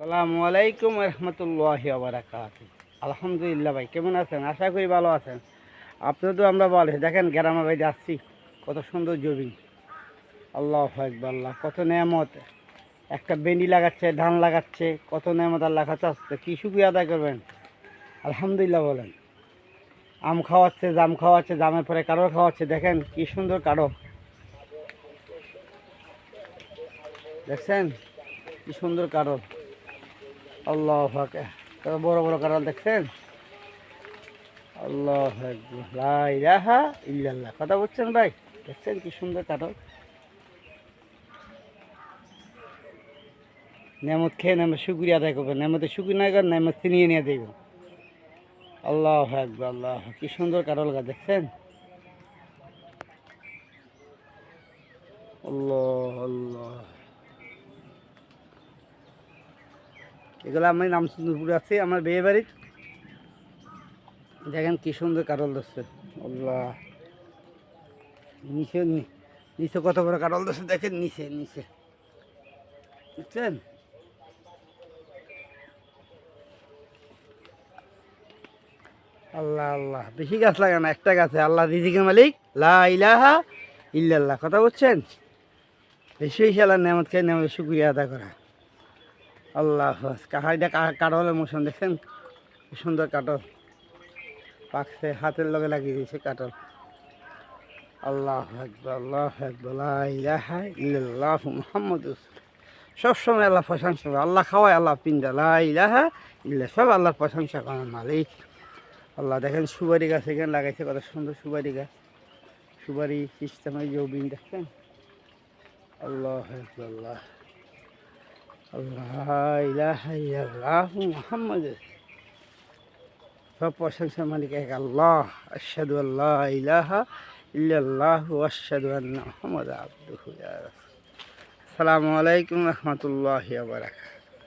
আসসালামু আলাইকুম রহমতুল্লাহি ওয়া বারাকাতুহু। আলহামদুলিল্লাহ ভাই, কেমন আছেন? আশা করি ভালো আছেন। আপনি তো আমরা বলে দেখেন গ্রামে ভাই যাচ্ছি, কত সুন্দর জমি। আল্লাহু আকবার, আল্লাহ কত নেয়ামত। একটা বেনি লাগাচ্ছে, ধান লাগাচ্ছে, কত নেয়ামত আল্লাহ কাছে আসছে। কি শুকরিয়া আদায় করবেন? আলহামদুলিল্লাহ বলেন। আম খাওয়াচ্ছে, জাম খাওয়াচ্ছে, জামের পরে কারো খাওয়াচ্ছে। দেখেন কি সুন্দর কারো, দেখছেন কি সুন্দর কারো। আল্লাহু আকবার, কত বড় বড় কারো দেখছেন। আল্লাহ আকবার, লা ইলাহা ইল্লাল্লাহ। কথা বলছেন ভাই, দেখছেন কি সুন্দর কাঠল। নেমত খেয়ে নেমত শুক্রিয়া আদায় করবেন। নেমতে শুক্রিয়া না করেন, নেমত ছিনিয়ে নিয়ে দেব। আল্লাহ আকবার, আল্লাহ, কি সুন্দর কাঠল গাছ দেখছেন। আল্লাহ আল্লাহ, এগুলো আমি নামসুন্দরপুরে আছি, আমার বিয়ে বাড়ির। দেখেন কি সুন্দর কাঠল ধরছে। আল্লাহ, নিচে নিচে কত বড় কাঠল ধরছে, দেখেন নিচে নিচে, বুঝছেন। আল্লাহ আল্লাহ, বেশি গাছ লাগান, একটা গাছে। আল্লাহ রিজিকের মালিক, লা ইলাহা ইল্লাল্লাহ। কথা বলছেন। বেশি বেশি আল্লাহ নেমত খেয়ে নেমত শুক্রিয়া আদা করা। আল্লাহ কাহাইটা কাঠলের মৌসুম দেখছেন, কি সুন্দর কাঠল পাকছে, হাতের লগে লাগিয়ে দিয়েছে কাঠল। আল্লাহ আকবার, আল্লাহ আকবার, লা ইলাহা ইল্লাল্লাহ মুহাম্মাদুর রাসূলুল্লাহ। সবসময় আল্লাহ প্রশংসা করে। আল্লাহ খাওয়ায়, আল্লাহ পিন্দা, লা ইলাহা ইল্লাল্লাহ। সব আল্লাহর প্রশংসা করেন মালিক। আল্লাহ দেখেন সুপারি গাছ এখানে লাগাইছে, কত সুন্দর সুপারি গাছ। সুপারি সিস্টেমের জৌবিন দেখছেন। আল্লাহ আকবার, আল্লাহ, আল্লাহ ইলাহা ইল্লাল্লাহ মুহাম্মাদ। সব প্রশংসার মালিক এক আল্লাহ। আশহাদু আল্লাহ ইলাহা ইল্লাল্লাহ ওয়া আশহাদু আন্না মুহাম্মাদান আবদুহু ওয়া রাসূলুহু। আসসালামু আলাইকুম রহমতুল্লাহি ওয়া বারাকাতুহু।